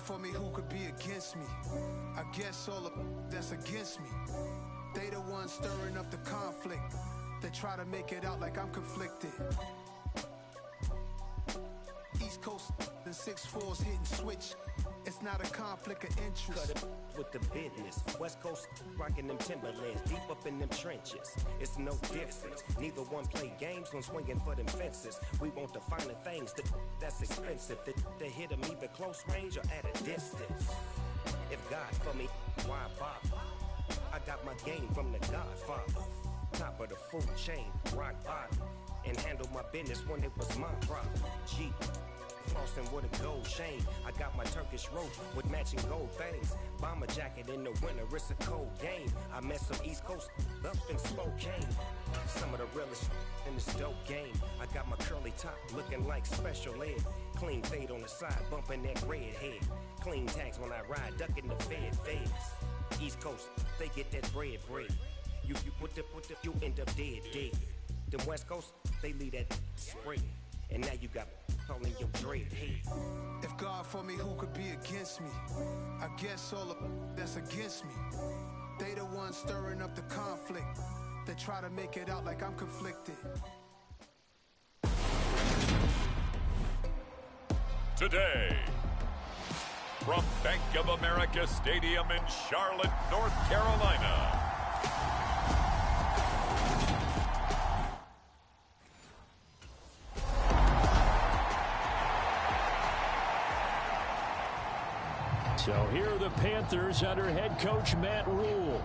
for me, who could be against me? I guess all of that's against me. They the ones stirring up the conflict. They try to make it out like I'm conflicted. East Coast and 6'4's hitting switch. It's not a conflict of interest. Cut it with the business. West Coast rocking them Timberlands, deep up in them trenches. It's no difference. Neither one play games when swinging for them fences. We want the finer things that's expensive. They hit them either close range or at a distance. If God for me, why bother? I got my game from the Godfather. Top of the food chain, rock bottom. And handle my business when it was my problem. G. Flossing with a gold chain. I got my Turkish rope with matching gold things. Bomber jacket in the winter, it's a cold game. I met some East Coast up in Spokane. Some of the realest in this dope game. I got my curly top looking like special ed. Clean fade on the side, bumping that red head. Clean tags when I ride, ducking the feds. East Coast, they get that bread. You put the, you end up dead. Them West Coast, they leave that spring. And now you got calling your dread head. If God for me, who could be against me? I guess all of that's against me. They the ones stirring up the conflict. They try to make it out like I'm conflicted. Today, from Bank of America Stadium in Charlotte, North Carolina. So here are the Panthers under head coach Matt Rule.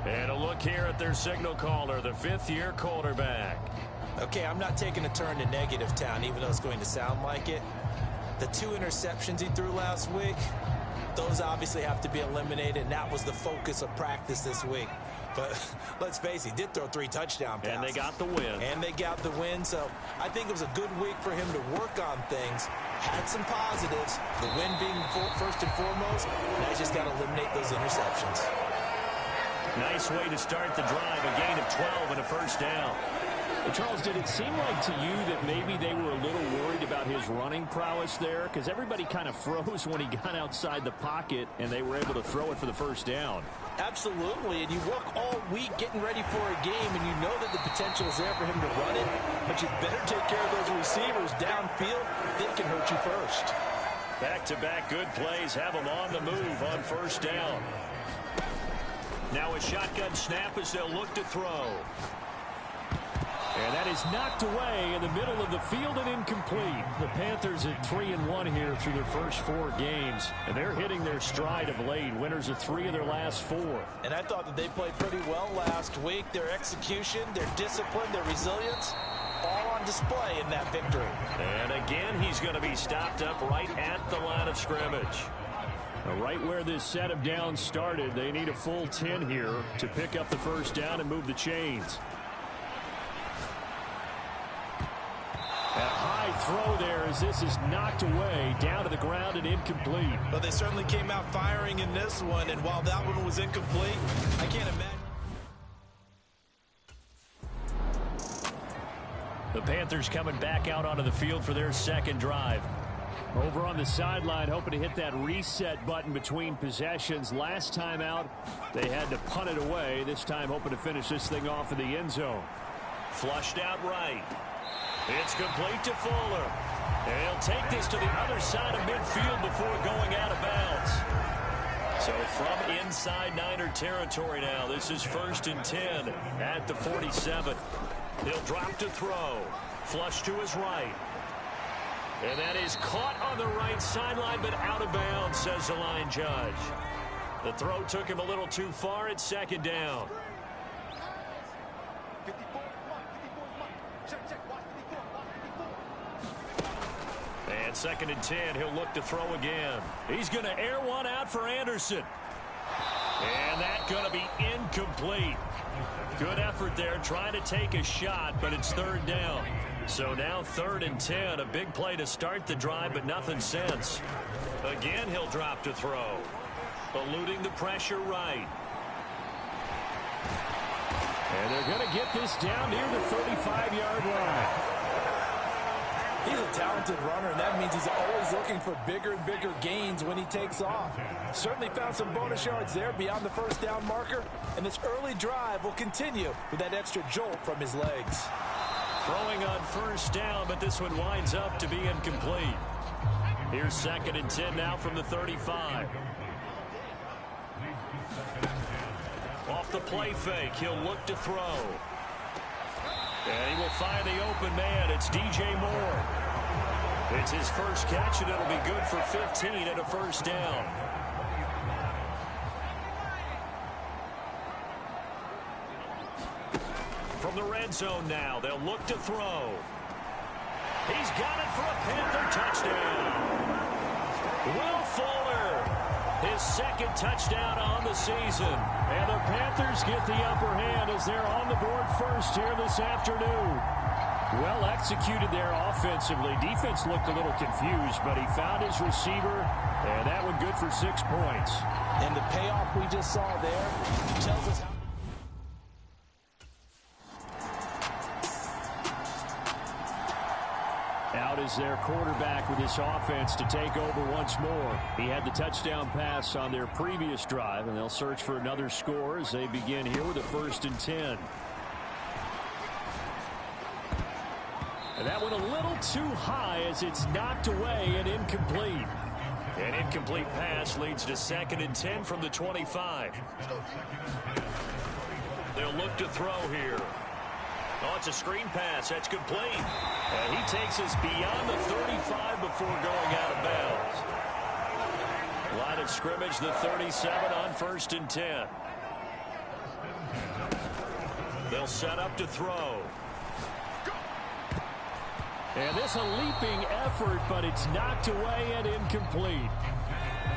And a look here at their signal caller, the fifth-year quarterback. Okay, I'm not taking a turn to negative town, even though it's going to sound like it. The 2 interceptions he threw last week, those obviously have to be eliminated, and that was the focus of practice this week. But let's face it, he did throw 3 touchdown passes. And they got the win. So I think it was a good week for him to work on things. Had some positives, the win being first and foremost. Now he's just got to eliminate those interceptions. Nice way to start the drive, a gain of 12 and a first down. Charles, did it seem like to you that maybe they were a little worried about his running prowess there? Because everybody kind of froze when he got outside the pocket, and they were able to throw it for the first down. Absolutely, and you work all week getting ready for a game, and you know that the potential is there for him to run it, but you better take care of those receivers downfield. They can hurt you first. Back-to-back good plays have them on the move on first down. Now a shotgun snap as they'll look to throw. And that is knocked away in the middle of the field and incomplete. The Panthers at 3-1 here through their first 4 games. And they're hitting their stride of late. Winners of 3 of their last 4. And I thought that they played pretty well last week. Their execution, their discipline, their resilience, all on display in that victory. And again, he's going to be stopped up right at the line of scrimmage. Now, right where this set of downs started, they need a full 10 here to pick up the first down and move the chains. That high throw there as this is knocked away, down to the ground and incomplete. But they certainly came out firing in this one, and while that one was incomplete, I can't imagine. The Panthers coming back out onto the field for their second drive. Over on the sideline, hoping to hit that reset button between possessions. Last time out, they had to punt it away. This time hoping to finish this thing off in the end zone. Flushed out right. It's complete to Fuller. And he'll take this to the other side of midfield before going out of bounds. So from inside Niner territory now, this is 1st and 10 at the 47. He'll drop to throw. Flush to his right. And that is caught on the right sideline, but out of bounds, says the line judge. The throw took him a little too far at 2nd down. And 2nd and 10, he'll look to throw again. He's going to air one out for Anderson. And that's going to be incomplete. Good effort there, trying to take a shot, but it's 3rd down. So now 3rd and 10, a big play to start the drive, but nothing since. Again, he'll drop to throw. Eluding the pressure right. And they're going to get this down near the 35-yard line. He's a talented runner, and that means he's always looking for bigger and bigger gains when he takes off. Certainly found some bonus yards there beyond the first down marker, and this early drive will continue with that extra jolt from his legs. Throwing on first down, but this one winds up to be incomplete. Here's 2nd and 10 now from the 35. Off the play fake, he'll look to throw. And he will find the open man. It's DJ Moore. It's his first catch, and it'll be good for 15 and a first down. From the red zone now, they'll look to throw. He's got it for a Panther touchdown. Will Fuller, his 2nd touchdown on the season. And the Panthers get the upper hand as they're on the board first here this afternoon. Well executed there offensively. Defense looked a little confused, but he found his receiver, and that one good for 6 points. And the payoff we just saw there tells us how. Out is their quarterback with this offense to take over once more. He had the touchdown pass on their previous drive, and they'll search for another score as they begin here with a 1st and 10. And that one a little too high as it's knocked away and incomplete. An incomplete pass leads to 2nd and 10 from the 25. They'll look to throw here. Oh, it's a screen pass. That's complete. And he takes us beyond the 35 before going out of bounds. Line of scrimmage, the 37 on 1st and 10. They'll set up to throw. And this a leaping effort, but it's knocked away and incomplete.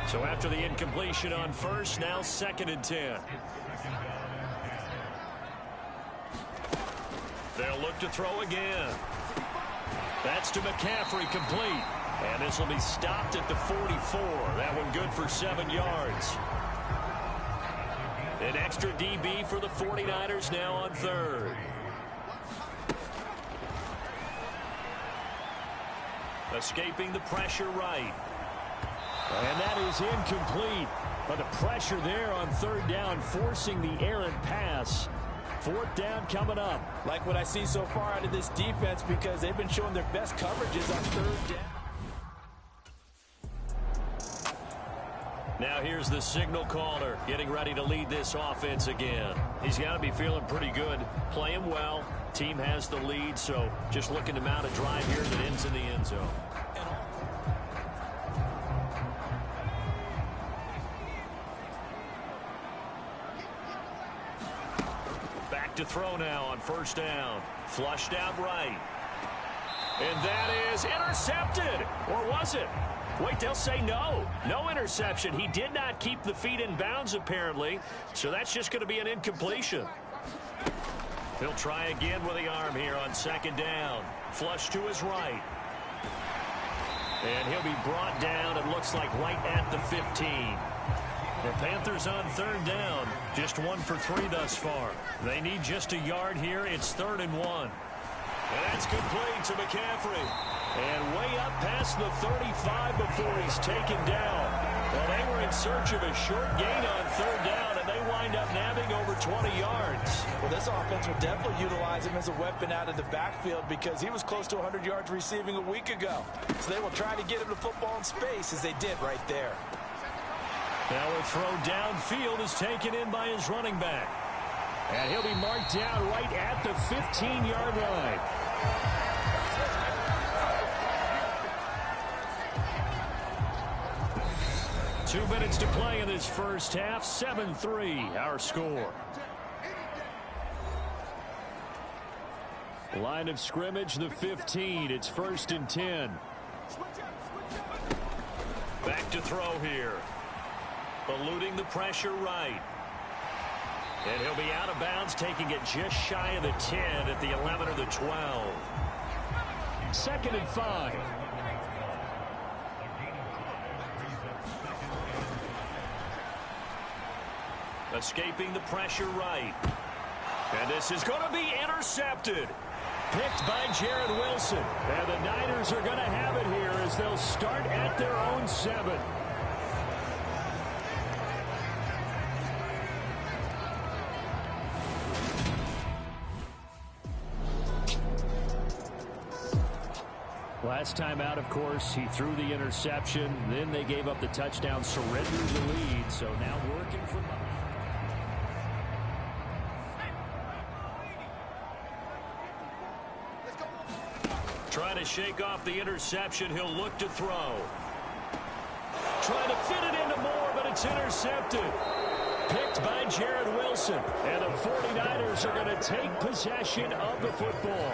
So after the incompletion on first, now 2nd and 10. They'll look to throw again. That's to McCaffrey, complete. And this will be stopped at the 44. That one good for 7 yards. An extra DB for the 49ers now on 3rd. Escaping the pressure right. And that is incomplete. But the pressure there on 3rd down, forcing the errant pass. 4th down coming up. Like what I see so far out of this defense, because they've been showing their best coverages on 3rd down. Now here's the signal caller getting ready to lead this offense again. He's got to be feeling pretty good, playing well. Team has the lead, so just looking to mount a drive here that ends in the end zone. Back to throw now on 1st down. Flushed out right. And that is intercepted. Or was it? Wait, they'll say no. No interception. He did not keep the feet in bounds, apparently. So that's just going to be an incompletion. He'll try again with the arm here on 2nd down. Flush to his right. And he'll be brought down, it looks like, right at the 15. The Panthers on 3rd down. Just 1 for 3 thus far. They need just a yard here. It's 3rd and 1. And that's complete to McCaffrey. And way up past the 35 before he's taken down. Well, they were in search of a short gain on 3rd down, and they wind up nabbing over 20 yards. Well, this offense will definitely utilize him as a weapon out of the backfield because he was close to 100 yards receiving a week ago. So they will try to get him the football in space as they did right there. Now a throw downfield is taken in by his running back. And he'll be marked down right at the 15-yard line. Two minutes to play in this first half. 7-3, our score. Line of scrimmage, the 15. It's 1st and 10. Back to throw here. Eluding the pressure right. And he'll be out of bounds, taking it just shy of the 10 at the 11 or the 12. 2nd and 5. Escaping the pressure right. And this is going to be intercepted. Picked by Jared Wilson. And the Niners are going to have it here as they'll start at their own 7. Last time out, of course, he threw the interception. Then they gave up the touchdown, surrendered the lead. So now working from behind. Trying to shake off the interception. He'll look to throw. Trying to fit it into Moore, but it's intercepted. Picked by Jared Wilson. And the 49ers are going to take possession of the football.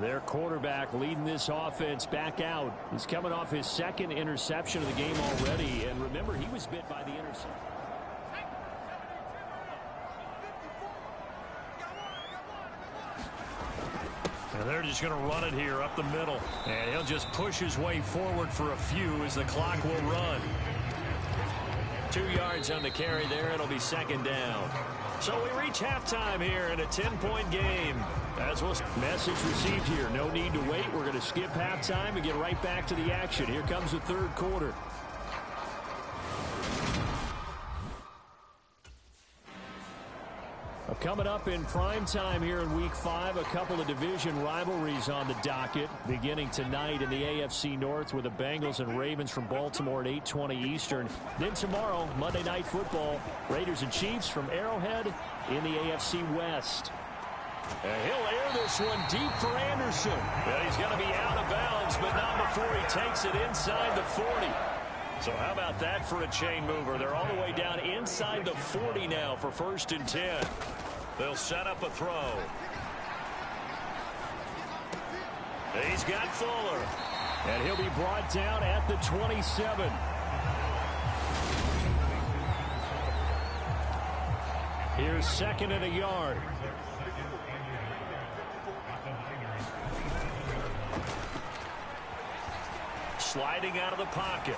Their quarterback leading this offense back out. He's coming off his 2nd interception of the game already. And remember, he was bit by the interception. And they're just going to run it here up the middle. And he'll just push his way forward for a few as the clock will run. 2 yards on the carry there. It'll be 2nd down. So we reach halftime here in a 10-point game. As well, message received here. No need to wait. We're going to skip halftime and get right back to the action. Here comes the 3rd quarter. Coming up in prime time here in Week 5, a couple of division rivalries on the docket. Beginning tonight in the AFC North with the Bengals and Ravens from Baltimore at 8:20 Eastern. Then tomorrow, Monday Night Football, Raiders and Chiefs from Arrowhead in the AFC West. And he'll air this one deep for Anderson. And he's going to be out of bounds, but not before he takes it inside the 40. So how about that for a chain mover? They're all the way down inside the 40 now for 1st and 10. They'll set up a throw. He's got Fuller. And he'll be brought down at the 27. Here's 2nd and a yard. Sliding out of the pocket.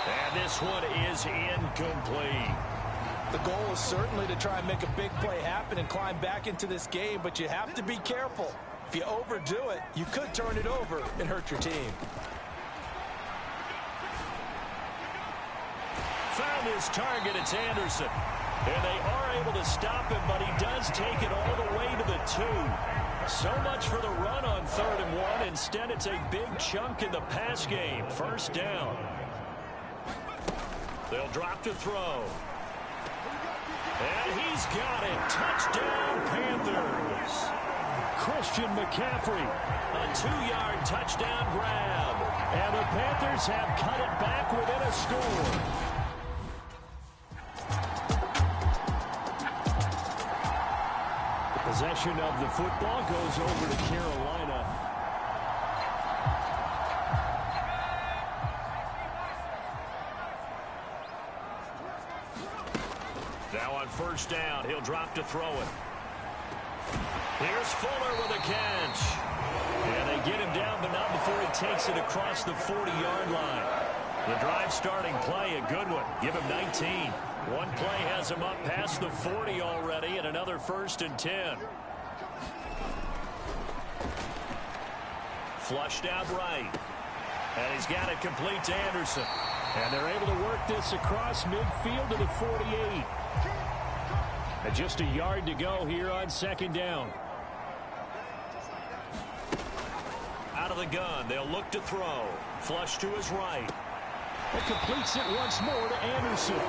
And this one is incomplete. The goal is certainly to try and make a big play happen and climb back into this game, but you have to be careful. If you overdo it, you could turn it over and hurt your team. Found his target. It's Anderson. And they are able to stop him, but he does take it all the way to the 2. So much for the run on 3rd and 1. Instead, it's a big chunk in the pass game. 1st down. They'll drop to throw. And he's got it. Touchdown, Panthers. Christian McCaffrey. A 2-yard touchdown grab. And the Panthers have cut it back within a score. The possession of the football goes over to Carolina. Now on 1st down, he'll drop to throw it. Here's Fuller with a catch. And they get him down, but not before he takes it across the 40-yard line. The drive starting play, a good one. Give him 19. One play has him up past the 40 already, and another 1st and 10. Flushed out right. And he's got it complete to Anderson. And they're able to work this across midfield to the 48. And just a yard to go here on 2nd down. Out of the gun, they'll look to throw. Flush to his right. It completes it once more to Anderson.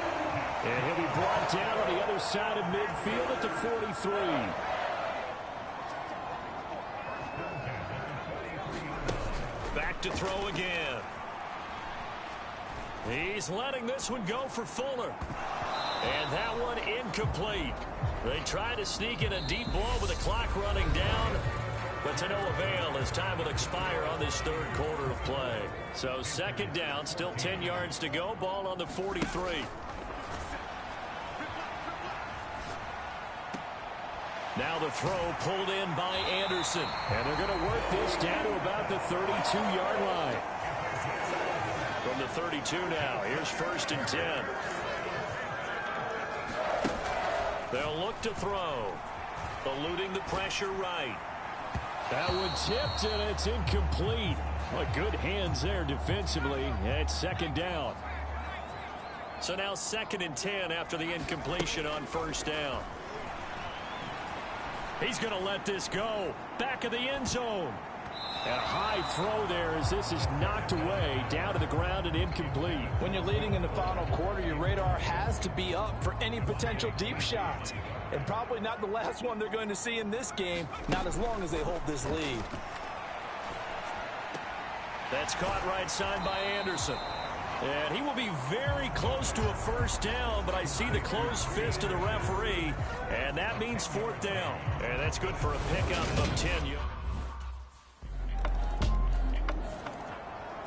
And he'll be brought down on the other side of midfield at the 43. Back to throw again. He's letting this one go for Fuller. And that one incomplete. They try to sneak in a deep blow with the clock running down, but to no avail as time will expire on this 3rd quarter of play. So 2nd down, still 10 yards to go. Ball on the 43. Now the throw pulled in by Anderson. And they're going to work this down to about the 32-yard line. From the 32 now. Here's 1st and 10. They'll look to throw. Eluding the pressure right. That one tipped, and it's incomplete. Well, good hands there defensively. It's 2nd down. So now 2nd and 10 after the incompletion on 1st down. He's going to let this go. Back of the end zone. A high throw there as this is knocked away, down to the ground and incomplete. When you're leading in the final quarter, your radar has to be up for any potential deep shots. And probably not the last one they're going to see in this game, not as long as they hold this lead. That's caught right side by Anderson. And he will be very close to a 1st down, but I see the closed fist of the referee, and that means 4th down. And that's good for a pickup of 10.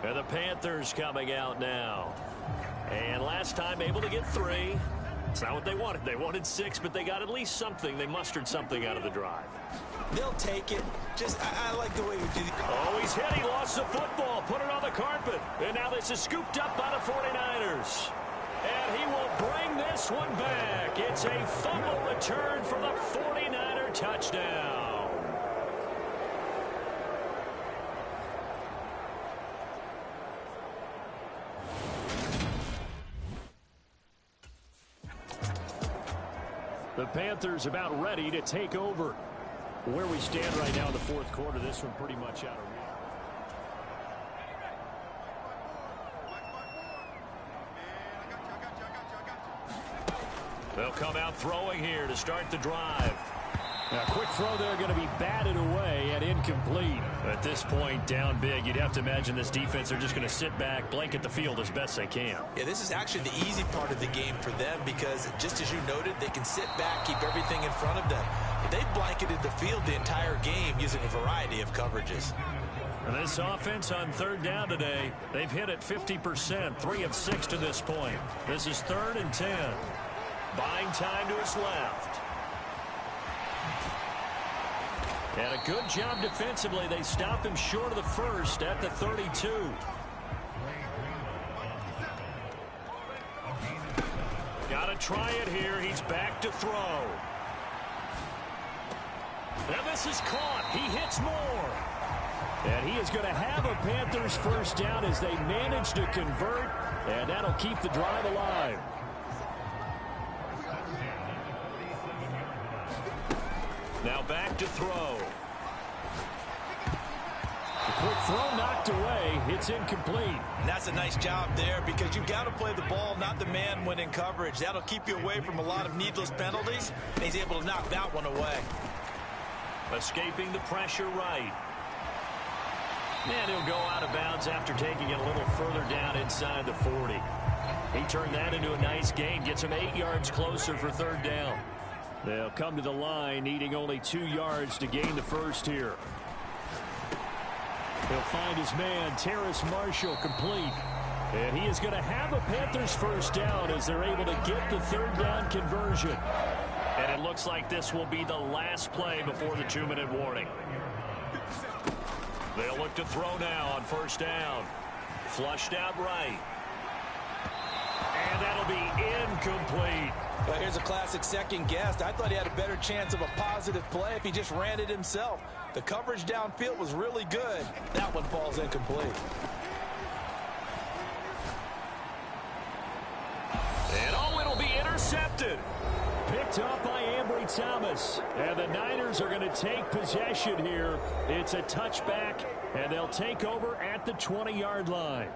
And the Panthers coming out now. And last time able to get 3. It's not what they wanted. They wanted 6, but they got at least something. They mustered something out of the drive. They'll take it. I like the way we do it. Oh, he's hit. He lost the football. Put it on the carpet. And now this is scooped up by the 49ers. And he will bring this one back. It's a fumble return for the 49er touchdown. The Panthers about ready to take over. Where we stand right now in the 4th quarter, this one pretty much out of reach. They'll come out throwing here to start the drive. Now, quick throw there, going to be batted away and incomplete. At this point, down big, you'd have to imagine this defense are just going to sit back, blanket the field as best they can. Yeah, this is actually the easy part of the game for them because, just as you noted, they can sit back, keep everything in front of them. But they've blanketed the field the entire game using a variety of coverages. And this offense on 3rd down today, they've hit it 50%, 3 of 6 to this point. This is 3rd and 10. Buying time to his left. And a good job defensively. They stop him short of the 1st at the 32. Got to try it here. He's back to throw. And this is caught. He hits more. And he is going to have a Panthers 1st down as they manage to convert. And that'll keep the drive alive. Now back to throw. The quick throw knocked away. It's incomplete. And that's a nice job there because you've got to play the ball, not the man when in coverage. That'll keep you away from a lot of needless penalties. And he's able to knock that one away. Escaping the pressure right. And he'll go out of bounds after taking it a little further down inside the 40. He turned that into a nice gain. Gets him 8 yards closer for 3rd down. They'll come to the line, needing only 2 yards to gain the 1st here. He'll find his man, Terrace Marshall, complete. And he is going to have a Panthers 1st down as they're able to get the 3rd down conversion. And it looks like this will be the last play before the 2-minute warning. They'll look to throw now on 1st down. Flushed out right. And that'll be incomplete. Well, here's a classic second guess. I thought he had a better chance of a positive play if he just ran it himself. The coverage downfield was really good. That one falls incomplete. And oh, it'll be intercepted. Picked up by Ambry Thomas. And the Niners are going to take possession here. It's a touchback, and they'll take over at the 20-yard line.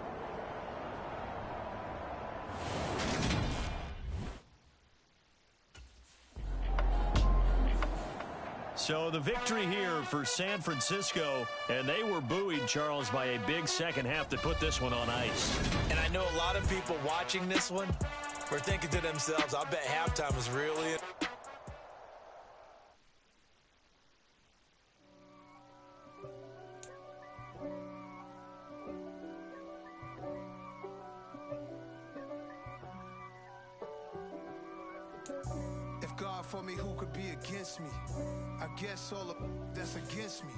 So the victory here for San Francisco, and they were buoyed, Charles, by a big second half that put this one on ice. And I know a lot of people watching this one were thinking to themselves, I bet halftime was really it. If God for me, who could be against me? I guess all of that's against me.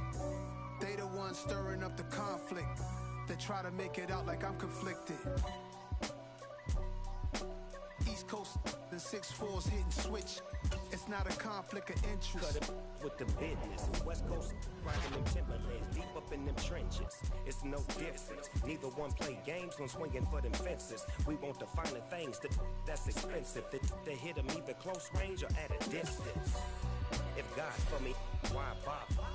They the ones stirring up the conflict. They try to make it out like I'm conflicted. East Coast, the 6'4s hitting switch. It's not a conflict of interest. Cut it with the business. West Coast, riding them Timberlands, deep up in them trenches. It's no difference. Neither one play games when swinging for them fences. We want the finer things that's expensive. They hit them either close range or at a distance. If God for me, why bother?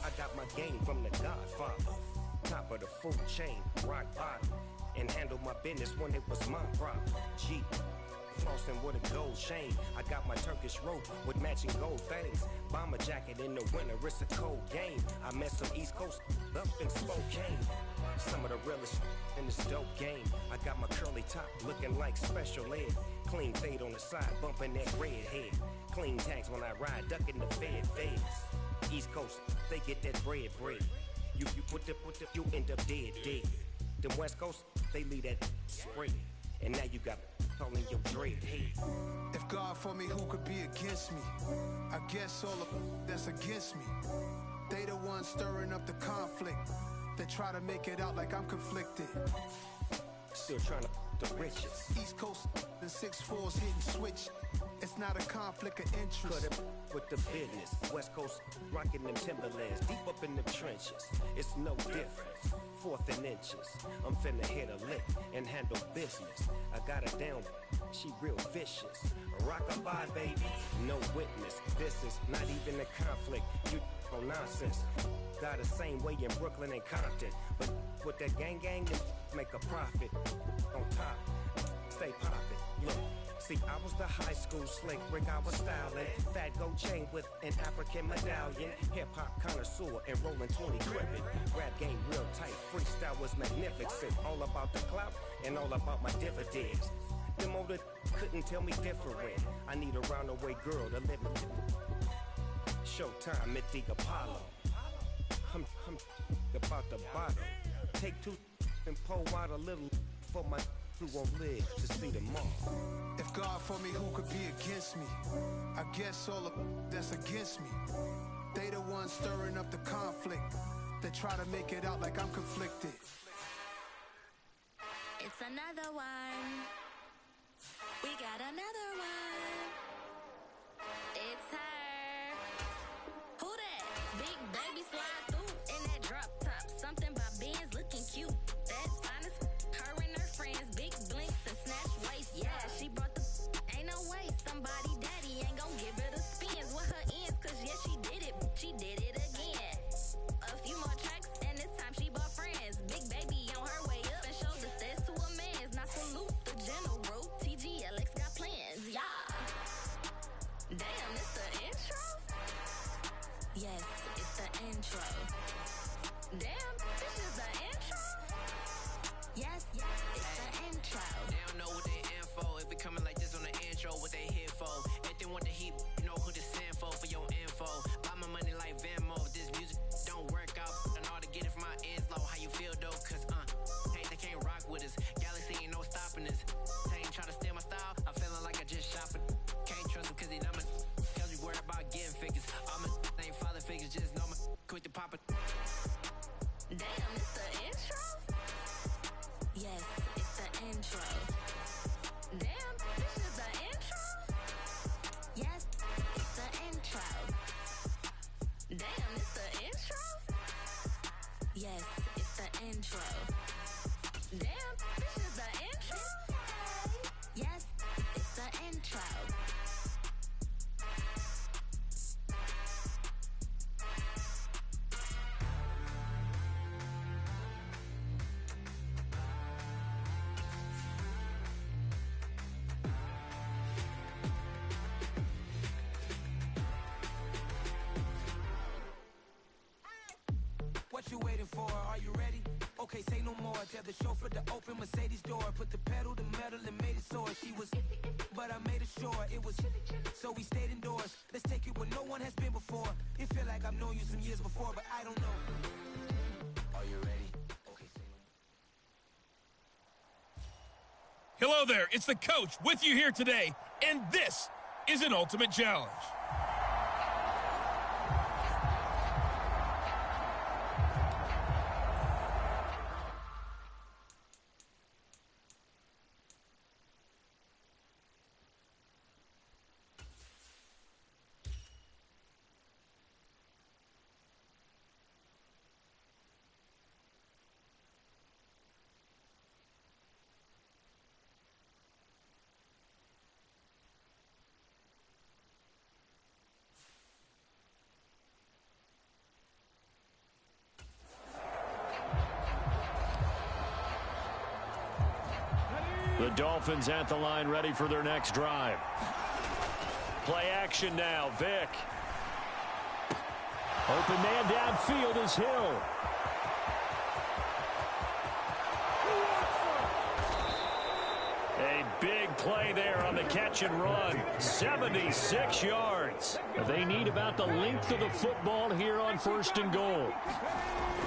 I got my game from the Godfather. Top of the food chain, rock bottom. And handle my business when it was my problem. G. Flossing with a gold chain. I got my Turkish rope with matching gold things. Bomber jacket in the winter, it's a cold game. I met some East Coast up in Spokane. Some of the realest in this dope game. I got my curly top looking like special ed. Clean fade on the side, bumping that red head. Clean tags when I ride, ducking the feds. East Coast, they get that bread. You you end up dead. Them West Coast, they leave that spread. And now you got calling your dread head. If God for me, who could be against me? I guess all of that's against me. They the ones stirring up the conflict. They try to make it out like I'm conflicted. Still trying to the riches. East Coast, the 6'4s hitting switch. It's not a conflict of interest. Cut it with the business. West Coast, rocking them Timberlands, deep up in them trenches. It's no difference. 4th and inches. I'm finna hit a lick and handle business. I got her down, she real vicious. Rock-a-bye, baby, no witness. This is not even a conflict. You on nonsense. Got the same way in Brooklyn and Compton. But with that gang, make a profit. On top, stay poppin'. Look. See, I was the high school slick Rick, I was styling. Fat gold chain with an African medallion. Hip-hop connoisseur and rolling 20 crippin'. Rap game real tight, freestyle was magnificent. All about the clout and all about my dividends. Them older couldn't tell me different. I need a roundaway girl to live with. Showtime at the Apollo. I'm about the bottom. Take 2 and pour out a little for my who won't live to see tomorrow. If God for me, who could be against me? I guess all of that's against me. They the ones stirring up the conflict. They try to make it out like I'm conflicted. It's another one. We got another one. It's her. Who that? Big baby slide through in that drop top. Something by Benz looking cute. That's honest. Her and her friends, big blinks and snatch waist. Yeah, she brought the ain't no way. Somebody daddy ain't gon' give her the spins with her ends. Cause yeah, she did it again. A few more tracks and this time she bought friends. Big baby on her way up and showed the stairs to a man's. Now salute the general. TGLX got plans, yeah. Damn, it's the intro? Yes, it's the intro. Damn, this is the intro? Yes, it's the intro. They don't know what they info. If we coming like this on the intro, what they here for? Anything with the heat, you know who to send for your info. Buy my money like Venmo. If this music don't work out, I know how to get it from my ends low. How you feel though? Cause hey, they can't rock with us. Galaxy ain't no stopping us. They ain't trying to steal my style. I'm feeling like I just shot for. Can't trust him cause he dumb. Cause we worried about getting figures. All my ain't father figures, just know my quick to pop it. Damn, it's the intro? Yes, it's the intro. Damn, this is the intro? Yes, it's the intro. Damn, it's the intro? Yes, it's the intro. Damn, this is the intro? Yes, it's the intro. What you waiting for? Are you ready? Okay, say no more. Tell the chauffeur to open Mercedes door. Put the pedal to metal and made it soar. She was, but I made it sure it was. So we stayed indoors. Let's take it where no one has been before. It feel like I've known you some years before, but I don't know. Are you ready? Okay, say no more. Hello there, it's the coach with you here today, and this is an Ultimate Challenge. The Dolphins at the line, ready for their next drive. Play action now. Vick. Open man downfield is Hill. A big play there on the catch and run. 76 yards. They need about the length of the football here on 1st and goal.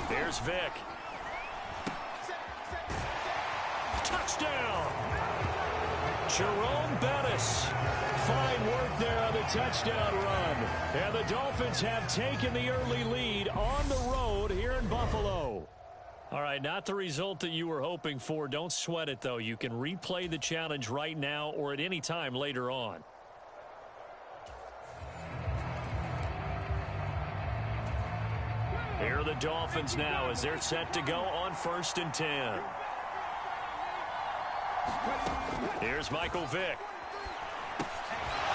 Here's Vick. Touchdown. Jerome Bettis. Fine work there on the touchdown run. And the Dolphins have taken the early lead on the road here in Buffalo. All right, not the result that you were hoping for. Don't sweat it, though. You can replay the challenge right now or at any time later on. Here are the Dolphins now as they're set to go on 1st and 10. Here's Michael Vick.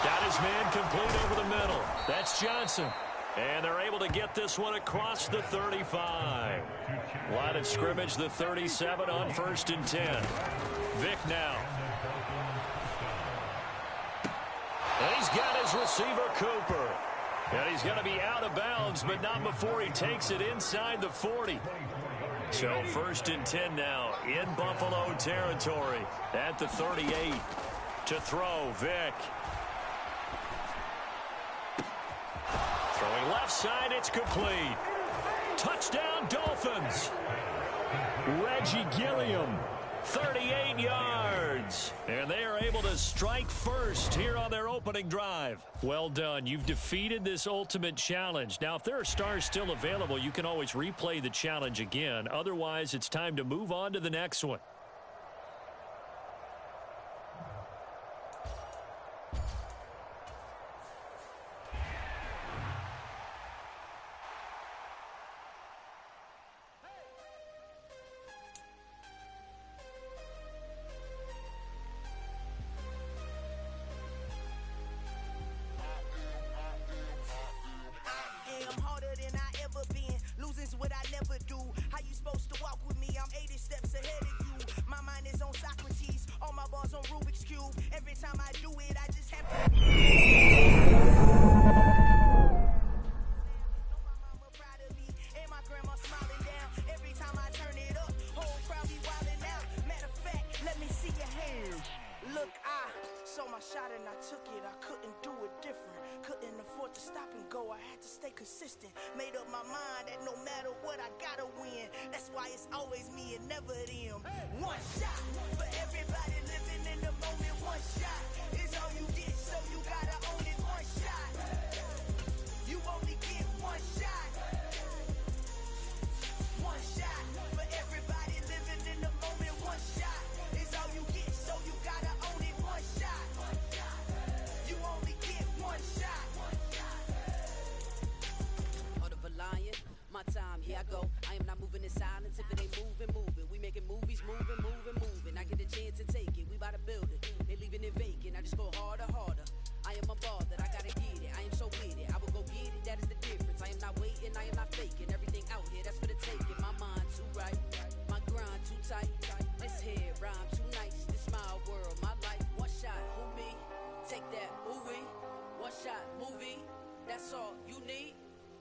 Got his man complete over the middle. That's Johnson. And they're able to get this one across the 35. Line of scrimmage, the 37 on 1st and 10. Vick now. And he's got his receiver, Cooper. And he's going to be out of bounds, but not before he takes it inside the 40. So 1st and 10 now in Buffalo territory at the 38. To throw, Vick. Throwing left side, it's complete. Touchdown, Dolphins. Reggie Gilliam, 38 yards. And they are able to strike first here on their opening drive. Well done. You've defeated this ultimate challenge. Now, if there are stars still available, you can always replay the challenge again. Otherwise, it's time to move on to the next one.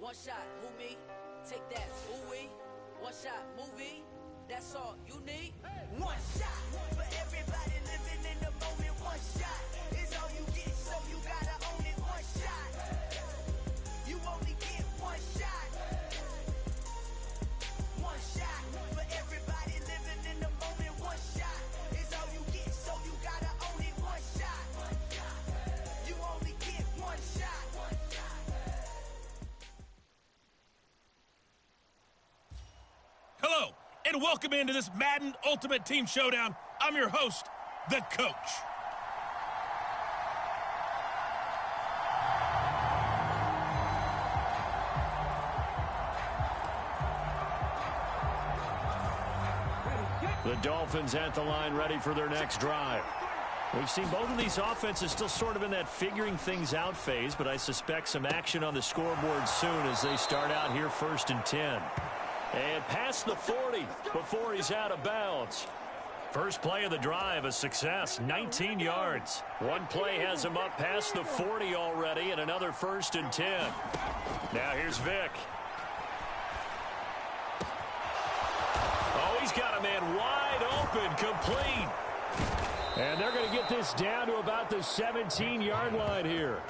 One shot, who me? Take that, ooh-wee. One shot, movie. That's all you need. One shot for everybody living in the moment. One shot is all you get, so you gotta own it. One shot. You only get one shot. One shot for everybody living in the moment. One shot is all you get, so you gotta own it. One shot. You only get one shot. Hello, and welcome into this Madden Ultimate Team Showdown. I'm your host, The Coach. The Dolphins at the line, ready for their next drive. We've seen both of these offenses still sort of in that figuring things out phase, but I suspect some action on the scoreboard soon as they start out here 1st and 10. And past the 40 before he's out of bounds. First play of the drive, a success, 19 yards. One play has him up past the 40 already, and another 1st and 10. Now here's Vick. Oh, he's got a man wide open, complete. And they're going to get this down to about the 17-yard line here.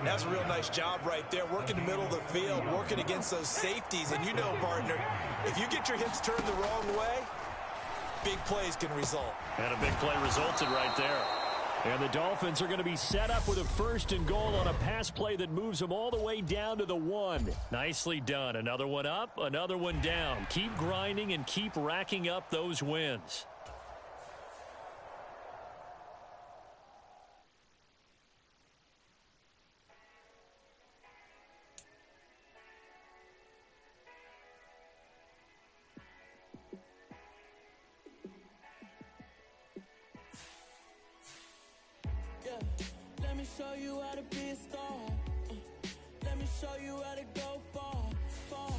That's a real nice job right there, working the middle of the field, working against those safeties. And you know, partner, if you get your hips turned the wrong way, big plays can result. And a big play resulted right there. And the Dolphins are going to be set up with a 1st and goal on a pass play that moves them all the way down to the 1. Nicely done. Another one up, another one down. Keep grinding and keep racking up those wins. Let me show you how to be a star. Let me show you how to go far, far.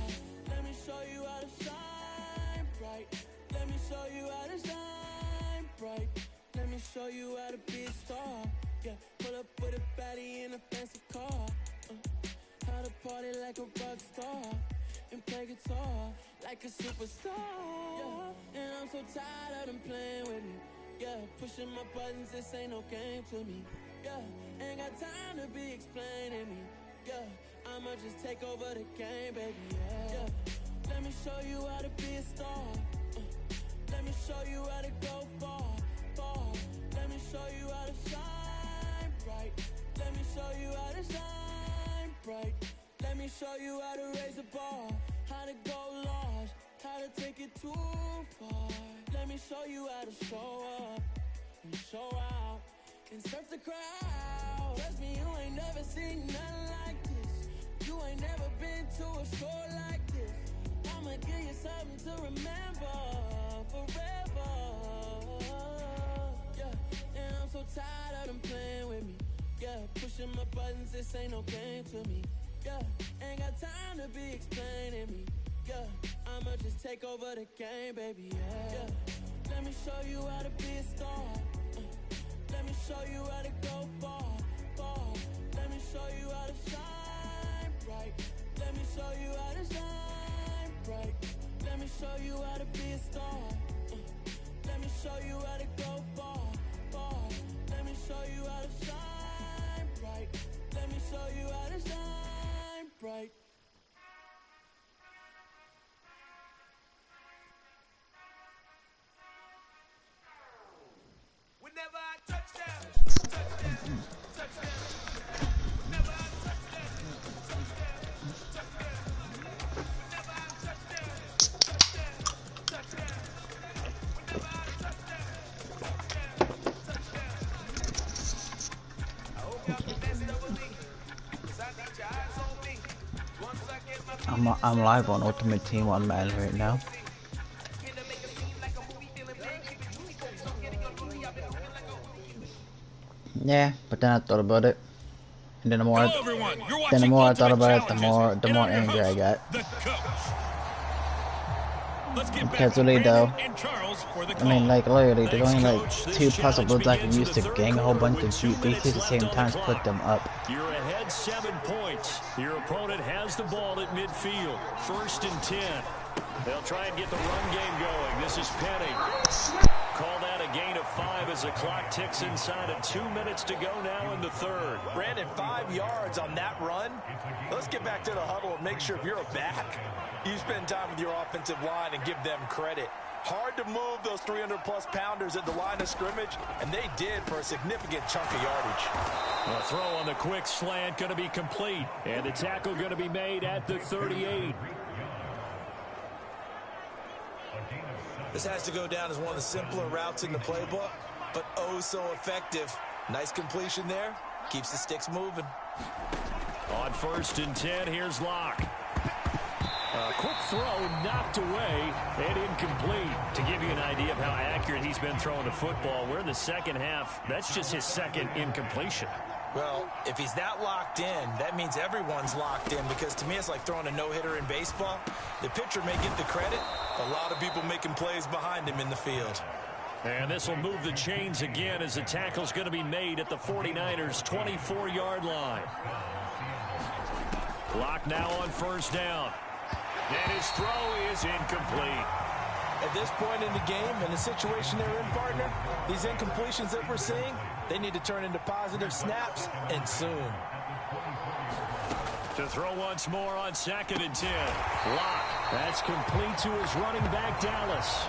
Let me show you how to shine bright. Let me show you how to shine bright. Let me show you how to be a star. Yeah, pull up with a baddie in a fancy car. How to party like a rock star and play guitar like a superstar. Yeah, and I'm so tired of them playing with me. Yeah, pushing my buttons, this ain't no game to me. Yeah, ain't got time to be explaining me. Yeah, I'ma just take over the game, baby. Yeah, let me show you how to be a star. Let me show you how to go far, far. Let me show you how to shine bright. Let me show you how to shine bright. Let me show you how to raise the bar, how to go large, how to take it too far. Let me show you how to show up and show out and surf the crowd. Trust me, you ain't never seen nothing like this. You ain't never been to a show like this. I'ma give you something to remember forever. Yeah, and I'm so tired of them playing with me. Yeah, pushing my buttons, this ain't no game to me. Yeah, ain't got time to be explaining me. Yeah, I'ma just take over the game, baby. Yeah, let me show you how to be a star. Let me show you how to go far, far. Let me show you how to shine bright. Let me show you how to shine bright. Let me show you how to be a star. Let me show you how to go far, far. Let me show you how to shine bright. Let me show you how to shine bright. Whenever I touch down, touchdown, touchdown. Whenever I touch down, touchdown, touchdown. Whenever I touch down, touchdown, touchdown. Whenever I touch down, touchdown. I hope y'all can dance over me, 'cause I got your eyes on me. Once I get my I'm live on Ultimate Team on Madden right now. Yeah, but then I thought about it, and then the more I thought about it, the more angry I got. Because really though, I mean, like literally, there's only like 2 possibilities I can use to gang a whole bunch of defenses at the same time to put them up. You're ahead 7 points. Your opponent has the ball at midfield. 1st and 10. They'll try and get the run game going. This is Penny. Call that a gain of 5 as the clock ticks inside of 2 minutes to go now in the 3rd. Brandon, 5 yards on that run. Let's get back to the huddle and make sure if you're a back, you spend time with your offensive line and give them credit. Hard to move those 300-plus pounders at the line of scrimmage, and they did for a significant chunk of yardage. A throw on the quick slant going to be complete, and the tackle going to be made at the 38. This has to go down as one of the simpler routes in the playbook, but oh so effective. Nice completion there. Keeps the sticks moving. On 1st and 10, here's Locke. A quick throw knocked away and incomplete. To give you an idea of how accurate he's been throwing the football, we're in the second half. That's just his 2nd incompletion. Well, if he's that locked in, that means everyone's locked in, because to me it's like throwing a no-hitter in baseball. The pitcher may get the credit, a lot of people making plays behind him in the field. And this will move the chains again as the tackle's going to be made at the 49ers' 24-yard line. Clock now on first down. And his throw is incomplete. At this point in the game and the situation they're in, partner, these incompletions that we're seeing, they need to turn into positive snaps, and soon. To throw once more on 2nd and 10. Locke. That's complete to his running back, Dallas.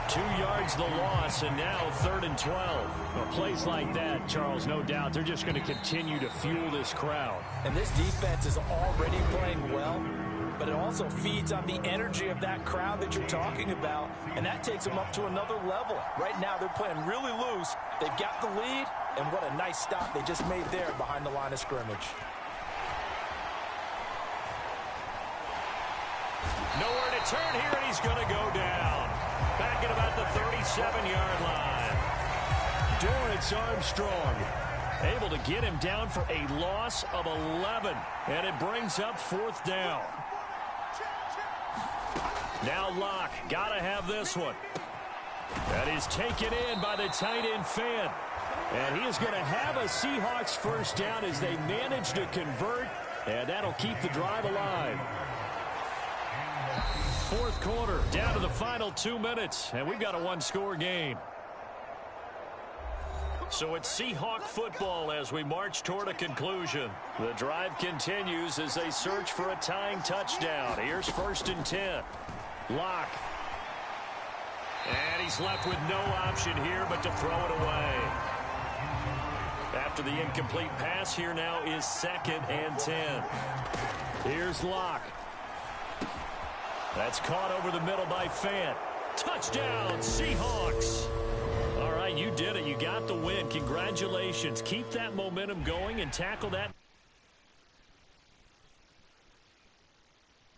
2 yards the loss, and now 3rd and 12. Well, plays like that, Charles, no doubt, they're just going to continue to fuel this crowd. And this defense is already playing well, but it also feeds on the energy of that crowd that you're talking about, and that takes them up to another level. Right now, they're playing really loose. They've got the lead, and what a nice stop they just made there behind the line of scrimmage. Nowhere to turn here, and he's going to go down. Back at about the 37-yard line. Dorrance Armstrong able to get him down for a loss of 11, and it brings up 4th down. Now Locke, got to have this one. That is taken in by the tight end Fant. And he is going to have a Seahawks first down as they manage to convert, and that'll keep the drive alive. 4th quarter, down to the final 2 minutes, and we've got a 1-score game. So it's Seahawk football as we march toward a conclusion. The drive continues as they search for a tying touchdown. Here's 1st and 10. Locke. And he's left with no option here but to throw it away. After the incomplete pass, here now is 2nd and 10. Here's Locke. That's caught over the middle by Fant. Touchdown, Seahawks. All right, you did it. You got the win. Congratulations. Keep that momentum going and tackle that